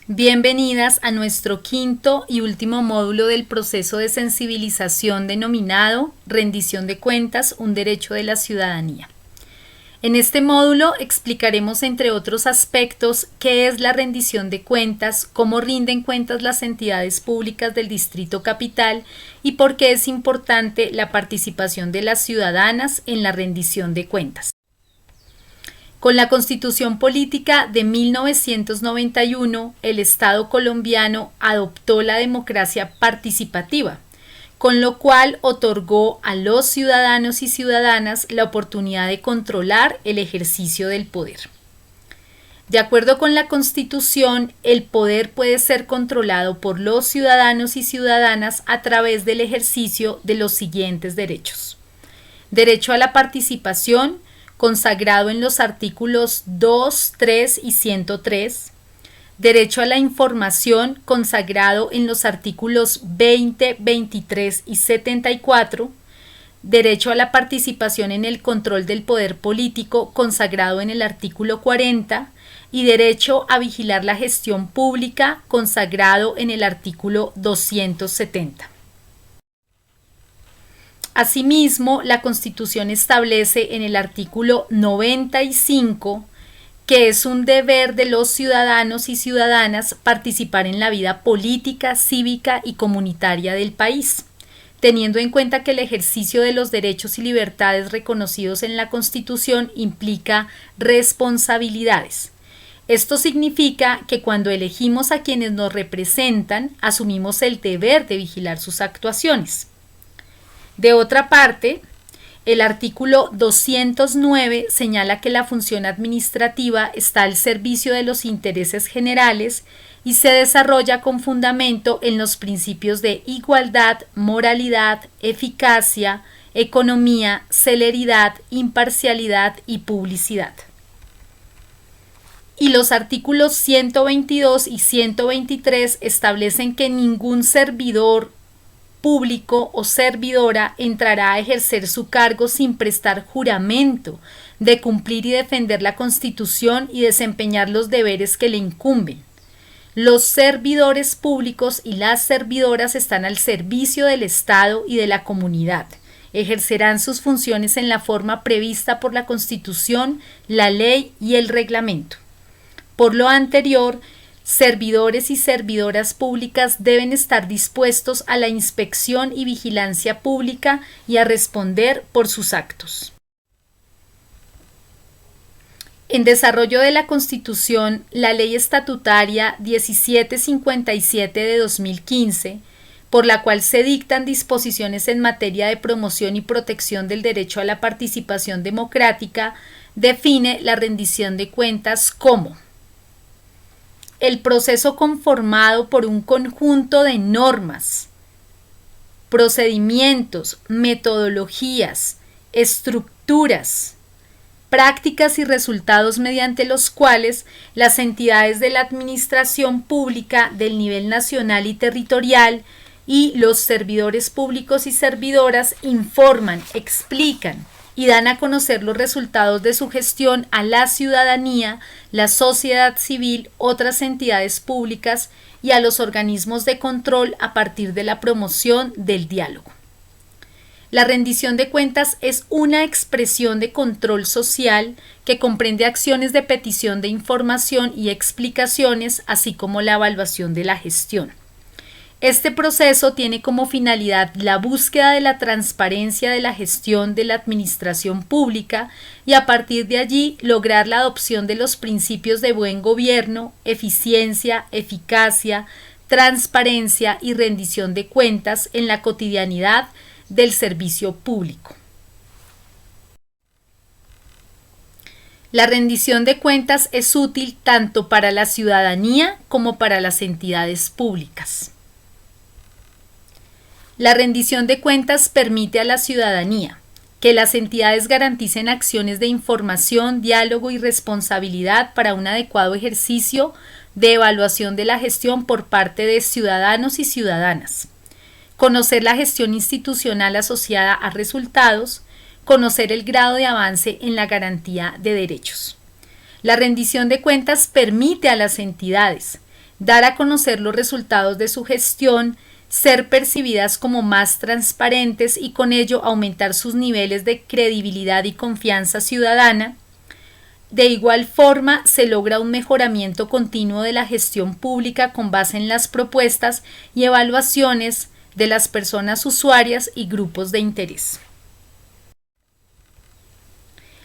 Bienvenidas a nuestro quinto y último módulo del proceso de sensibilización denominado Rendición de Cuentas, un derecho de la ciudadanía. En este módulo explicaremos, entre otros aspectos, qué es la rendición de cuentas, cómo rinden cuentas las entidades públicas del Distrito Capital y por qué es importante la participación de las ciudadanas en la rendición de cuentas. Con la Constitución Política de 1991, el Estado colombiano adoptó la democracia participativa, con lo cual otorgó a los ciudadanos y ciudadanas la oportunidad de controlar el ejercicio del poder. De acuerdo con la Constitución, el poder puede ser controlado por los ciudadanos y ciudadanas a través del ejercicio de los siguientes derechos: derecho a la participación, consagrado en los artículos 2, 3 y 103, derecho a la información, consagrado en los artículos 20, 23 y 74, derecho a la participación en el control del poder político, consagrado en el artículo 40, y derecho a vigilar la gestión pública, consagrado en el artículo 270. Asimismo, la Constitución establece en el artículo 95 que es un deber de los ciudadanos y ciudadanas participar en la vida política, cívica y comunitaria del país, teniendo en cuenta que el ejercicio de los derechos y libertades reconocidos en la Constitución implica responsabilidades. Esto significa que cuando elegimos a quienes nos representan, asumimos el deber de vigilar sus actuaciones. De otra parte, el artículo 209 señala que la función administrativa está al servicio de los intereses generales y se desarrolla con fundamento en los principios de igualdad, moralidad, eficacia, economía, celeridad, imparcialidad y publicidad. Y los artículos 122 y 123 establecen que ningún servidor público o servidora entrará a ejercer su cargo sin prestar juramento de cumplir y defender la Constitución y desempeñar los deberes que le incumben. Los servidores públicos y las servidoras están al servicio del Estado y de la comunidad. Ejercerán sus funciones en la forma prevista por la Constitución, la ley y el reglamento. Por lo anterior, servidores y servidoras públicas deben estar dispuestos a la inspección y vigilancia pública y a responder por sus actos. En desarrollo de la Constitución, la Ley Estatutaria 1757 de 2015, por la cual se dictan disposiciones en materia de promoción y protección del derecho a la participación democrática, define la rendición de cuentas como el proceso conformado por un conjunto de normas, procedimientos, metodologías, estructuras, prácticas y resultados mediante los cuales las entidades de la administración pública del nivel nacional y territorial y los servidores públicos y servidoras informan, explican y dan a conocer los resultados de su gestión a la ciudadanía, la sociedad civil, otras entidades públicas y a los organismos de control a partir de la promoción del diálogo. La rendición de cuentas es una expresión de control social que comprende acciones de petición de información y explicaciones, así como la evaluación de la gestión. Este proceso tiene como finalidad la búsqueda de la transparencia de la gestión de la administración pública y a partir de allí lograr la adopción de los principios de buen gobierno, eficiencia, eficacia, transparencia y rendición de cuentas en la cotidianidad del servicio público. La rendición de cuentas es útil tanto para la ciudadanía como para las entidades públicas. La rendición de cuentas permite a la ciudadanía que las entidades garanticen acciones de información, diálogo y responsabilidad para un adecuado ejercicio de evaluación de la gestión por parte de ciudadanos y ciudadanas, conocer la gestión institucional asociada a resultados, conocer el grado de avance en la garantía de derechos. La rendición de cuentas permite a las entidades dar a conocer los resultados de su gestión, ser percibidas como más transparentes y con ello aumentar sus niveles de credibilidad y confianza ciudadana. De igual forma, se logra un mejoramiento continuo de la gestión pública con base en las propuestas y evaluaciones de las personas usuarias y grupos de interés.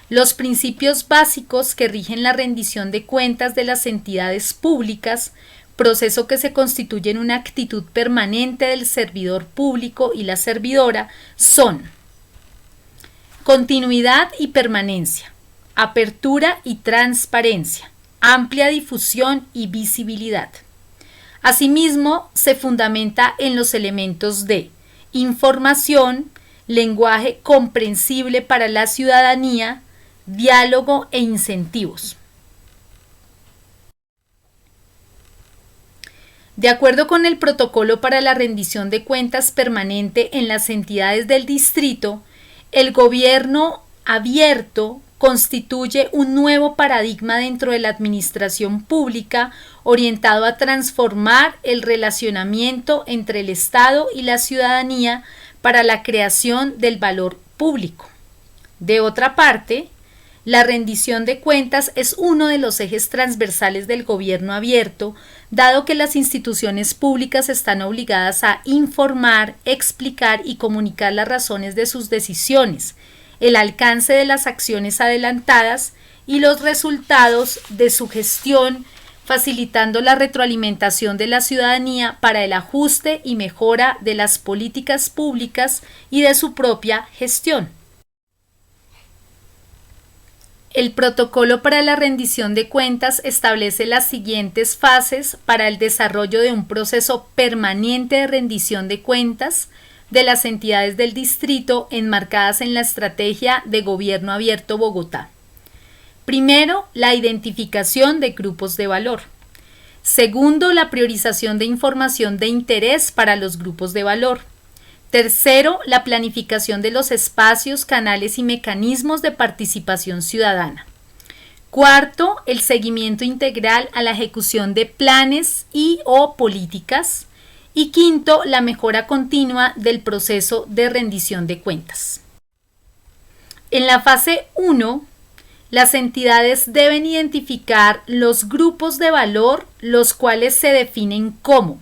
Los principios básicos que rigen la rendición de cuentas de las entidades públicas, proceso que se constituye en una actitud permanente del servidor público y la servidora, son continuidad y permanencia, apertura y transparencia, amplia difusión y visibilidad. Asimismo, se fundamenta en los elementos de información, lenguaje comprensible para la ciudadanía, diálogo e incentivos. De acuerdo con el protocolo para la rendición de cuentas permanente en las entidades del distrito, el gobierno abierto constituye un nuevo paradigma dentro de la administración pública orientado a transformar el relacionamiento entre el Estado y la ciudadanía para la creación del valor público. De otra parte, la rendición de cuentas es uno de los ejes transversales del gobierno abierto, dado que las instituciones públicas están obligadas a informar, explicar y comunicar las razones de sus decisiones, el alcance de las acciones adelantadas y los resultados de su gestión, facilitando la retroalimentación de la ciudadanía para el ajuste y mejora de las políticas públicas y de su propia gestión. El protocolo para la rendición de cuentas establece las siguientes fases para el desarrollo de un proceso permanente de rendición de cuentas de las entidades del distrito enmarcadas en la Estrategia de Gobierno Abierto Bogotá. Primero, la identificación de grupos de valor. Segundo, la priorización de información de interés para los grupos de valor. Tercero, la planificación de los espacios, canales y mecanismos de participación ciudadana. Cuarto, el seguimiento integral a la ejecución de planes y/o políticas. Y quinto, la mejora continua del proceso de rendición de cuentas. En la fase 1, las entidades deben identificar los grupos de valor, los cuales se definen como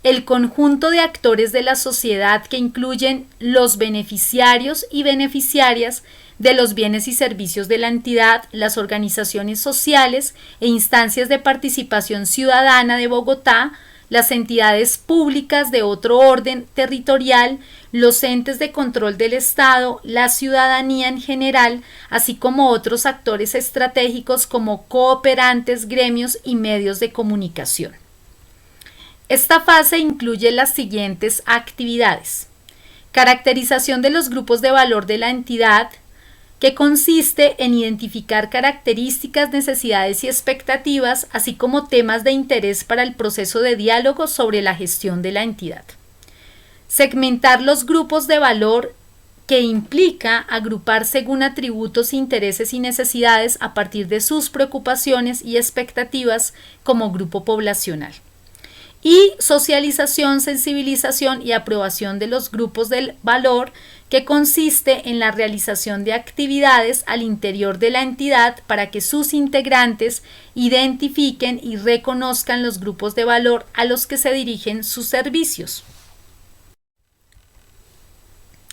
el conjunto de actores de la sociedad que incluyen los beneficiarios y beneficiarias de los bienes y servicios de la entidad, las organizaciones sociales e instancias de participación ciudadana de Bogotá, las entidades públicas de otro orden territorial, los entes de control del Estado, la ciudadanía en general, así como otros actores estratégicos como cooperantes, gremios y medios de comunicación. Esta fase incluye las siguientes actividades: caracterización de los grupos de valor de la entidad, que consiste en identificar características, necesidades y expectativas, así como temas de interés para el proceso de diálogo sobre la gestión de la entidad. Segmentar los grupos de valor, que implica agrupar según atributos, intereses y necesidades a partir de sus preocupaciones y expectativas como grupo poblacional. Y socialización, sensibilización y aprobación de los grupos del valor, que consiste en la realización de actividades al interior de la entidad para que sus integrantes identifiquen y reconozcan los grupos de valor a los que se dirigen sus servicios.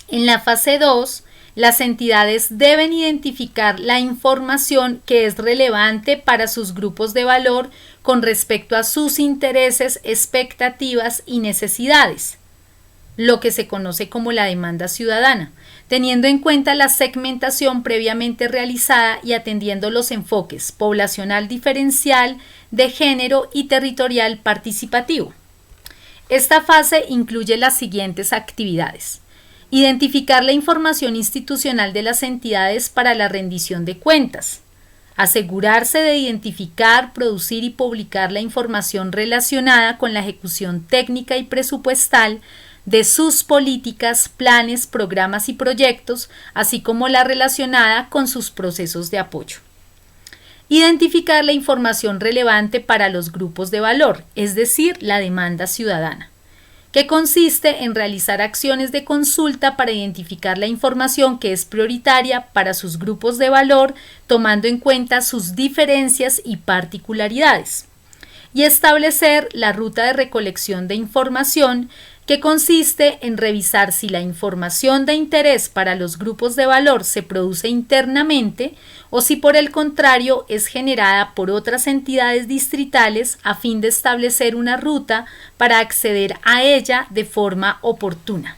En la fase 2, las entidades deben identificar la información que es relevante para sus grupos de valor con respecto a sus intereses, expectativas y necesidades, lo que se conoce como la demanda ciudadana, teniendo en cuenta la segmentación previamente realizada y atendiendo los enfoques poblacional diferencial, de género y territorial participativo. Esta fase incluye las siguientes actividades: identificar la información institucional de las entidades para la rendición de cuentas, asegurarse de identificar, producir y publicar la información relacionada con la ejecución técnica y presupuestal de sus políticas, planes, programas y proyectos, así como la relacionada con sus procesos de apoyo. Identificar la información relevante para los grupos de valor, es decir, la demanda ciudadana, que consiste en realizar acciones de consulta para identificar la información que es prioritaria para sus grupos de valor, tomando en cuenta sus diferencias y particularidades, y establecer la ruta de recolección de información, que consiste en revisar si la información de interés para los grupos de valor se produce internamente o si por el contrario es generada por otras entidades distritales a fin de establecer una ruta para acceder a ella de forma oportuna.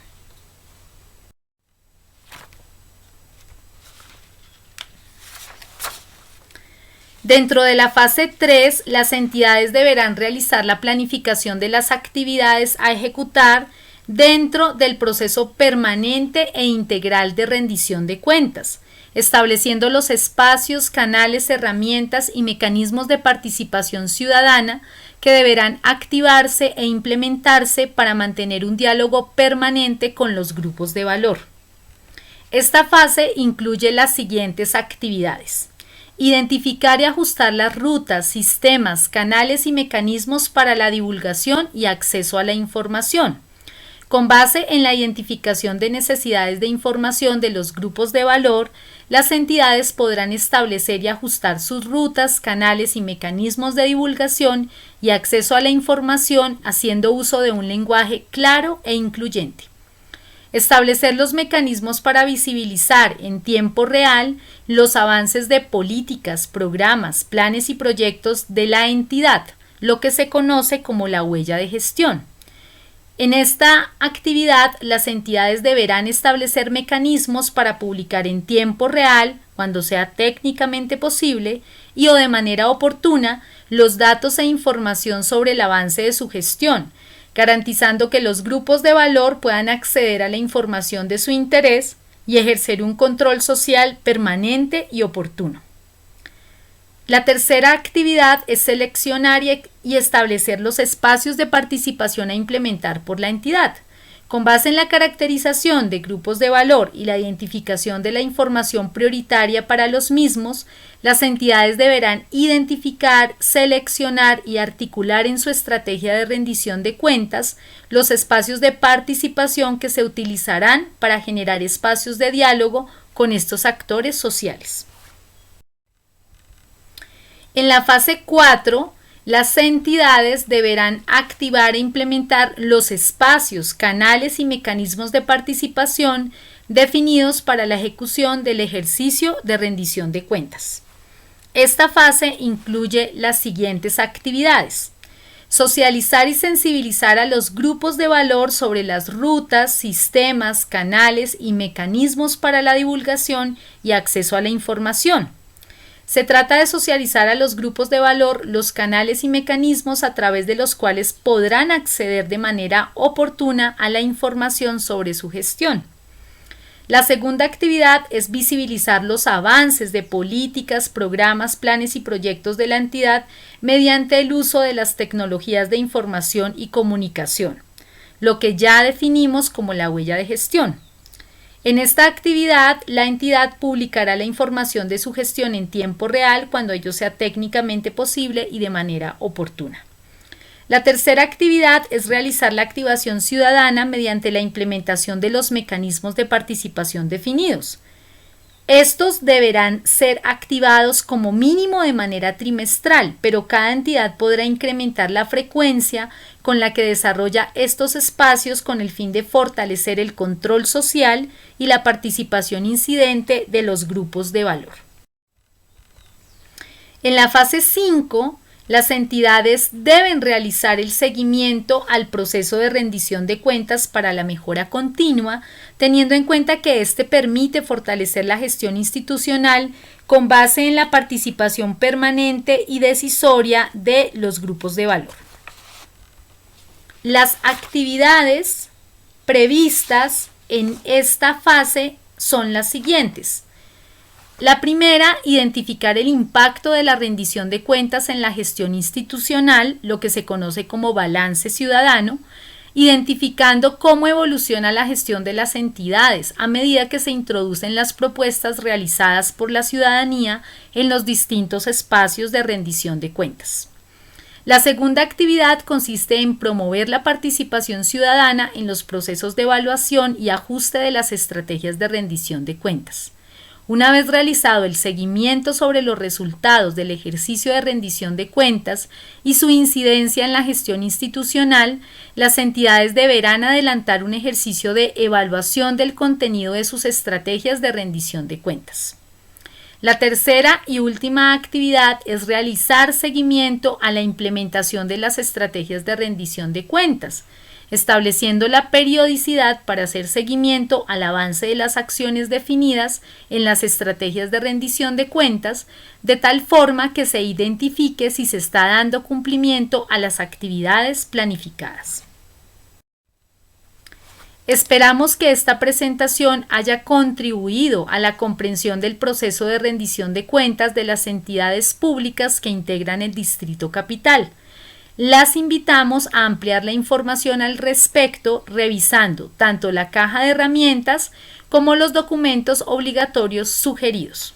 Dentro de la fase 3, las entidades deberán realizar la planificación de las actividades a ejecutar dentro del proceso permanente e integral de rendición de cuentas, estableciendo los espacios, canales, herramientas y mecanismos de participación ciudadana que deberán activarse e implementarse para mantener un diálogo permanente con los grupos de valor. Esta fase incluye las siguientes actividades: identificar y ajustar las rutas, sistemas, canales y mecanismos para la divulgación y acceso a la información. Con base en la identificación de necesidades de información de los grupos de valor, las entidades podrán establecer y ajustar sus rutas, canales y mecanismos de divulgación y acceso a la información haciendo uso de un lenguaje claro e incluyente. Establecer los mecanismos para visibilizar en tiempo real los avances de políticas, programas, planes y proyectos de la entidad, lo que se conoce como la huella de gestión. En esta actividad, las entidades deberán establecer mecanismos para publicar en tiempo real, cuando sea técnicamente posible y o de manera oportuna, los datos e información sobre el avance de su gestión, garantizando que los grupos de valor puedan acceder a la información de su interés y ejercer un control social permanente y oportuno. La tercera actividad es seleccionar y establecer los espacios de participación a implementar por la entidad. Con base en la caracterización de grupos de valor y la identificación de la información prioritaria para los mismos, las entidades deberán identificar, seleccionar y articular en su estrategia de rendición de cuentas los espacios de participación que se utilizarán para generar espacios de diálogo con estos actores sociales. En la fase 4, las entidades deberán activar e implementar los espacios, canales y mecanismos de participación definidos para la ejecución del ejercicio de rendición de cuentas. Esta fase incluye las siguientes actividades: socializar y sensibilizar a los grupos de valor sobre las rutas, sistemas, canales y mecanismos para la divulgación y acceso a la información. Se trata de socializar a los grupos de valor los canales y mecanismos a través de los cuales podrán acceder de manera oportuna a la información sobre su gestión. La segunda actividad es visibilizar los avances de políticas, programas, planes y proyectos de la entidad mediante el uso de las tecnologías de información y comunicación, lo que ya definimos como la huella de gestión. En esta actividad, la entidad publicará la información de su gestión en tiempo real cuando ello sea técnicamente posible y de manera oportuna. La tercera actividad es realizar la activación ciudadana mediante la implementación de los mecanismos de participación definidos. Estos deberán ser activados como mínimo de manera trimestral, pero cada entidad podrá incrementar la frecuencia con la que desarrolla estos espacios con el fin de fortalecer el control social y la participación incidente de los grupos de valor. En la fase 5, las entidades deben realizar el seguimiento al proceso de rendición de cuentas para la mejora continua, teniendo en cuenta que este permite fortalecer la gestión institucional con base en la participación permanente y decisoria de los grupos de valor. Las actividades previstas en esta fase son las siguientes. La primera, identificar el impacto de la rendición de cuentas en la gestión institucional, lo que se conoce como balance ciudadano. identificando cómo evoluciona la gestión de las entidades a medida que se introducen las propuestas realizadas por la ciudadanía en los distintos espacios de rendición de cuentas. La segunda actividad consiste en promover la participación ciudadana en los procesos de evaluación y ajuste de las estrategias de rendición de cuentas. Una vez realizado el seguimiento sobre los resultados del ejercicio de rendición de cuentas y su incidencia en la gestión institucional, las entidades deberán adelantar un ejercicio de evaluación del contenido de sus estrategias de rendición de cuentas. La tercera y última actividad es realizar seguimiento a la implementación de las estrategias de rendición de cuentas, estableciendo la periodicidad para hacer seguimiento al avance de las acciones definidas en las estrategias de rendición de cuentas, de tal forma que se identifique si se está dando cumplimiento a las actividades planificadas. Esperamos que esta presentación haya contribuido a la comprensión del proceso de rendición de cuentas de las entidades públicas que integran el Distrito Capital. Las invitamos a ampliar la información al respecto revisando tanto la caja de herramientas como los documentos obligatorios sugeridos.